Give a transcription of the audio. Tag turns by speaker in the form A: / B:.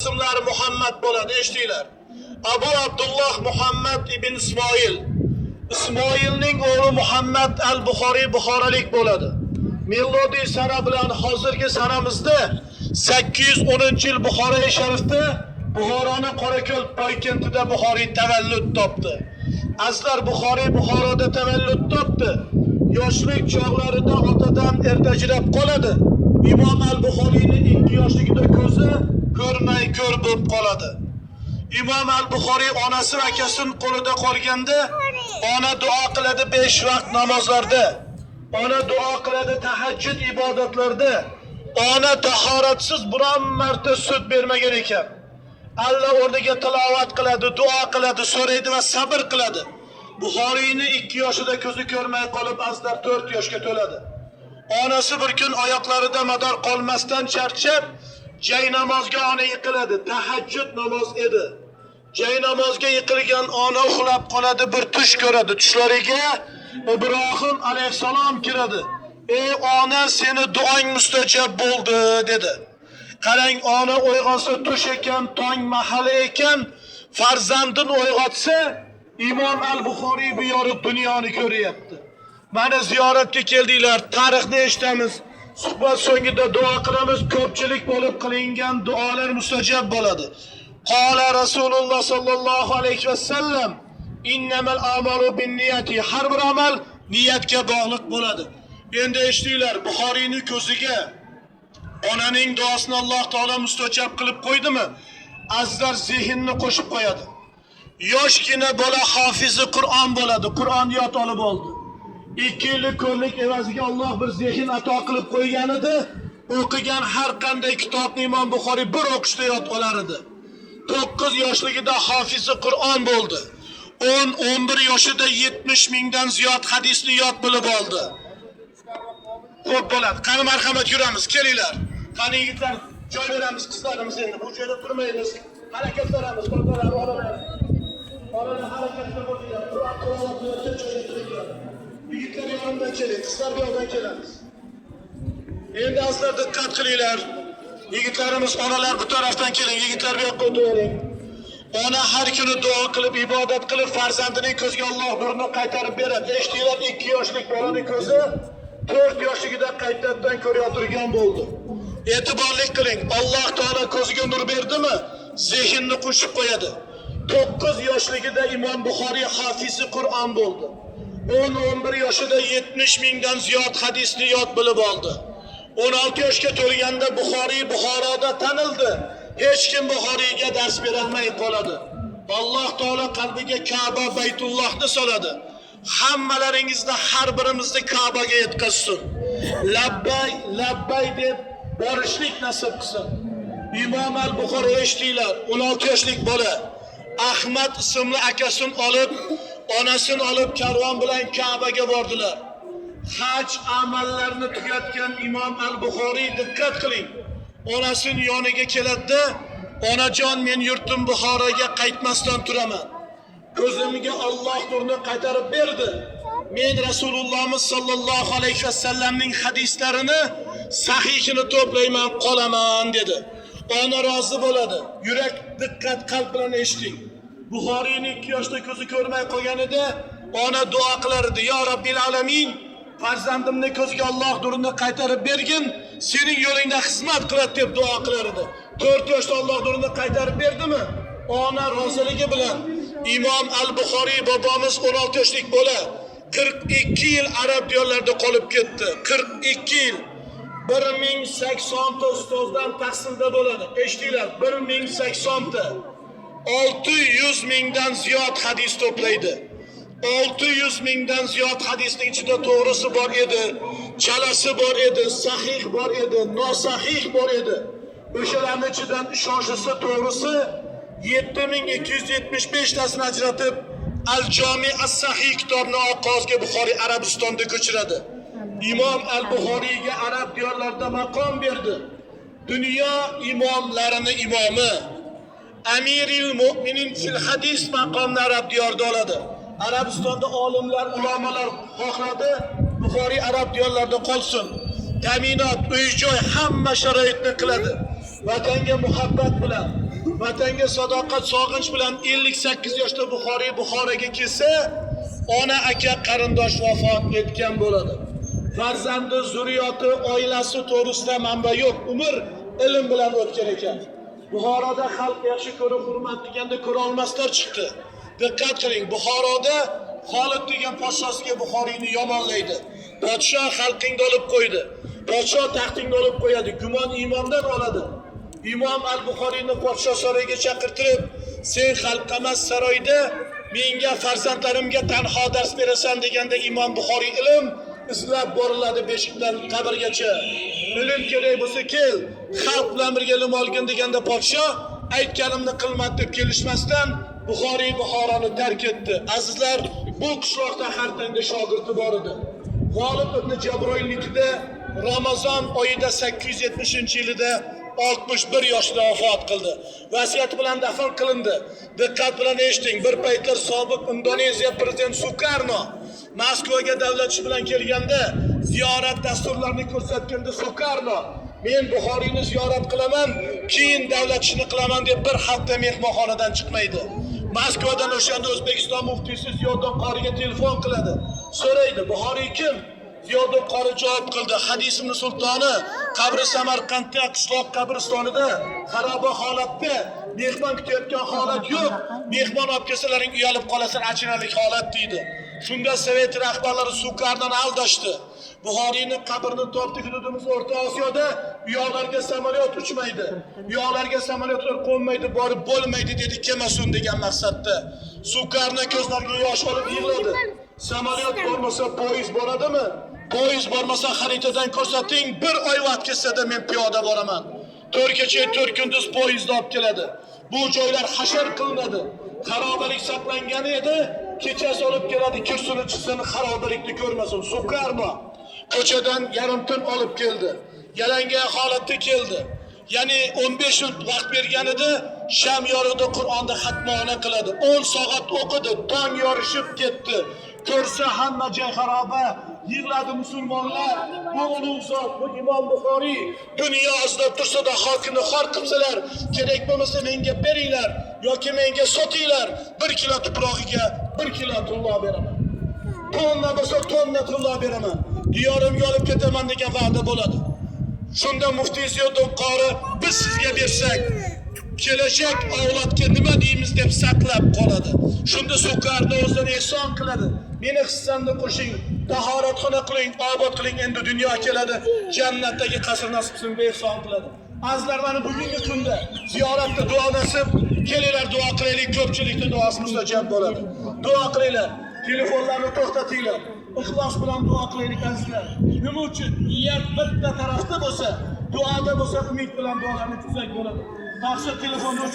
A: ismlari Muhammad bo'ladi, eshtinglar. Abu Abdullah Muhammad ibn Ismoil. Ismoilning o'g'li Muhammad al-Buxoriy Buxorolik bo'ladi. Milodiy sana bilan hozirgi sanamizda 810-yil Buxoriy sharifda Buxoroning Qorako'l poykentida Buxoriy tavallud topdi. Azlar Buxoriy Buxoroda tavallud topdi. Yoshlik chog'larida otadan ertajirab qoladi. Imom al-Buxoriyning 2 yoshligida ko'zi ko'rmay ko'r bo'lib qoladi. Imom al-Buxoriy onasi va akasining qo'lida qolganda, ona duo qiladi 5 vaqt namozlarda. Ona duo qiladi tahajjud ibodatlarda. Ona tahoratsiz biron marta sut bermagan ekan. Allah o'rniga tilovat qiladi, duo qiladi, so'raydi va sabr qiladi. Buxoriyning 2 yoshida ko'zi ko'rmay qolib, azlar 4 yoshga to'ladi. Onasi bir kun oyoqlarida mador qolmasdan charchab, jay namozga ona yiqiladi. Tahajjud namoz edi. Jay namozga yiqilgan ona uxlab qoladi, bir tush ko'radi. Tushlariga Ibrohim alayhisalom kiradi. Ey ona, seni duoing mustajab bo'ldi dedi. Qarang, ona uyg'onsa tush ekan, tong mahali ekan, farzandin uyg'otsa, Imom al-Buxoriy bu yorug' dunyoni ko'ryapti. Mana ziyoratga keldinglar, tarixni eshitamiz. Suhbat so'ngida duo qilamiz, ko'pchilik bo'lib qilingan duolar mustajab bo'ladi. Qala Rasululloh sallallohu alayhi vasallam, innamal a'malu binniyati, har bir amal niyatga bog'liq bo'ladi. Endi eshtinglar, Buxoriyning ko'ziga onaning duosini Alloh taolo mustajab qilib qo'ydimi? Azlar zehnni qo'shib qo'yadi. Yoshgina bola hofizi Qur'on bo'ladi, Qur'on yod olib oldi. 2 yillik ko'rlik evaziga Alloh bir zehn ato qilib qo'ygan edi. O'qigan har qanday kitobni Imom Buxoriy bir o'qishda yod olar edi. 9 yoshligida hofizi Qur'on bo'ldi. 10-11 yoshida 70 mingdan ziyod hadisni yod bilib oldi. Xo'p bo'ladi. Qani marhamat yuramiz, kelinglar. Qani yigitlar, joy beramiz qizlarimiz endi. Bu joyda turmaymiz. Harakatlanamiz, qo'llar olalar. Oralar harakatda bo'linglar. Qur'on tilovat qilayotgan. Yigitlar yonimdan keling, qizlar bu yoqdan kelamiz. Endi aslar diqqat qilinglar. Yigitlarimiz, onalar bu tarafdan keling, yigitlar bu yoqqa o'tiring. Ona har kuni duo qilib, ibodat qilib, farzandining ko'ziga Alloh nurni qaytarib beradi. Eshtinglar, 2 yoshlik bolaning ko'zi 4 yoshligida qaytadan ko'rayotgan bo'ldi. E'tiborli qiling, Alloh taolo ko'ziga nur berdimi, zehnni qo'shib qo'yadi. 9 yoshligida Imom Buxoriy hofizi Qur'on bo'ldi. 10-11 yoshida 70 mingdan ziyod hadisni yod bilib oldi. 16 yoshga to'lganda Buxoriy Buxoroda tanildi. Hech kim Buxoriyga dars bera olmay qoladi. Alloh taolo qalbiga Ka'ba Baytullohni soladi. Hammalaringizda har birimizni Ka'baga yetkazsin. Labbay, labbay deb borishlik nasib qilsin. Imom al-Buxoriy eshtinglar, 16 yoshlik bola Ahmad ismli akasini olib, onasini olib karvon bilan Ka'baga bordilar. Haj amallarini tugatgan Imom al-Buxoriy, diqqat qiling, onasining yoniga keladi. Onajon, men yurtim Buxoroga qaytmasdan turaman. Ko'zimga Alloh nurni qaytarib berdi. Men Rasulullohimiz sallallohu alayhi vasallamning hadislarini sahihini to'playman, qolaman dedi. Ona rozi bo'ladi. Yurak diqqat qalb bilan eshiting. Buxoriyning 2 yoshda ko'zi ko'rmay qolganida ona duo qilar edi. Ya Robbil alamin, farzandimning ko'ziga Alloh nurini qaytarib bergin, sening yo'lingda xizmat qiladi deb duo qilar edi. 4 yoshda Alloh nurini qaytarib berdimi? Ona roziligi bilan Imom al-Buxoriy bobomiz 16 yoshlik bola 42 yil arab diyorlarida qolib ketdi. 42 yil. 1080 ta ustozdan tahsilda bo'ladi. Eshtinglar, 1080 ta. 600 mingdan ziyod hadis to'playdi. 600 mingdan ziyod hadisning ichida to'g'risi bor edi, chalasi bor edi, sahih bor edi, nosahih bor edi. O'shalarning ichidan ishonchisi to'g'risi 7275 tasini ajratib Al-Jami as-Sahih kitobni oqozga Buxoriy Arabistonda ko'chiradi. Imom al-Buxoriyga arab diyorlarida maqom berdi. Dunyo imomlarining imomi, Amiril Mu'minin fil hadis maqomini arab diyorida oladi. Arabistonda olimlar, ulamolar xohladi, Buxoriy arab diyorlarida qolsin. Ta'minot, uy-joy, hamma sharoitni qiladi. vatanga muhabbat bilan, vatanga sadoqat, sog'inch bilan 58 yoshda Buxoroga kelsa, ona aka qarindosh vafot etgan bo'ladi. Farzandi, zurriyoti, oilasi to'g'risida manba yo'q, umr ilm bilan o'tgan ekan. Buxoroda xalq yaxshi ko'rib, hurmat deganda ko'ra olmaslar chiqdi. Diqqat qiling, Buxoroda Xolid degan podshosiga Buxoriyni yomonlaydi. Podshoh xalqingni olib qo'ydi. Podshoh taxtingni olib qo'yadi, gumon imondan oladi. Imom al-Buxoriyni podshoh saroyiga chaqirtirib, sen xalqqa emas saroyda menga, farzandlarimga tanho dars berasan deganda Imom Buxoriy ilm izlab boriladi beshikdan qabrgacha. Ilm kerak bo'lsa kel, xalq bilan birga ilm olgin deganda podshoh aytganimni qilmadi deb kelishmasdan Buxoriy Buxoroni tark etdi. Azizlar, bu qishloqda har tanga shogirdi bor edi. G'olib ibn Jabroilnikida Ramazon oyida 870-yilida 61 yoshda vafot qildi. Vasiyat bilan dafn qilindi. Diqqat bilan eshiting. Bir paytlar sobiq Indoneziya prezidenti Sukarno Moskvaga davlatchi bilan kelganda ziyorat dasturlarini ko'rsatganda Sukarno men Buxoriyni ziyorat qilaman, keyin davlatchini qilaman deb bir hafta mehmonxonadan chiqmaydi. Moskvadan o'shanda O'zbekiston muftiysi Ziyoddin Qoriga telefon qiladi. So'raydi, Buxoriy kim? Ziyoddin Qori javob qildi, Hadisimni sultoni qabri Samarqandda qishloq qabristonida xaroba holatda, mehmon kutayotgan holat yo'q. Mehmon olib kelsalaring uyalib qolasan, achinarli holat deydi. Shunda Sovet rahbarlari Sukarnoni aldashdi. Buxoriyning qabrini topdi, hududimiz O'rta Osiyoda, uyoqlarga samolyot uchmaydi. Uyoqlarga samolyotlar qo'nmaydi, borib bo'lmaydi dedi, kelmasin degan maqsadda. Sukarno ko'zlariga yosh olib yig'ladi. Samolyot bo'lmasa poyezd bo'ladimi? Poyezd bo'lmasa xaritadan ko'rsating, bir oy vaqt ketsa-da men piyoda boraman. 4 kecha 4 kunduz poyezd olib keladi. Bu joylar hashar qilinadi. Xarobalik saqlangan edi, kechasi olib keladi, kursini chiqsin, xarobalikni ko'rmasin. Sukarno ko'chadan yarim tun olib keldi. Yalanga holatda keldi. Ya'ni 15 yil vaqt bergan edi, sham yorug'ida Qur'onni xatmona qiladi. 10 soat o'qidi, tong yorishib ketdi. Ko'rsa hamma joy xaroba, yig'ladi musulmonlar. Bu ulug' zot, bu Imom Buxoriy dunyo azlab tursa-da xalqini xor qilsalar, kerak bo'lmasa menga beringlar yoki menga sotinglar, 1 kilo tuprog'iga 1 kilo tullo beraman. Tonna bo'lsa tonna tullo beraman. Diyorimga olib ketaman degan va'da bo'ladi. Shunda muftiy Ziyoddin Qori biz sizga bersak, kelajak avlodga nima deymiz deb saqlab qoladi. Shunda Sukarno o'zidan ehson qiladi. Meni hissamni qo'shing, tahoratxona qiling, obod qiling, endi dunyo keladi, jannatdagi qasr nasibsin deb ehson qiladi. Azizlar, mana bugungi kunda ziyoratda duo nasib, kelinglar duo qilaylik, ko'pchilikning duosi mustajab bo'ladi. Duo qilinglar, telefonlarni to'xtatinglar. Ixlos bilan duo qilaylik azizlar. Nima uchun? Niyat bitta tarafda bo'lsa, duoda bo'lsa umid bilan duolarni tuzak bo'ladi. Taqsir telefonda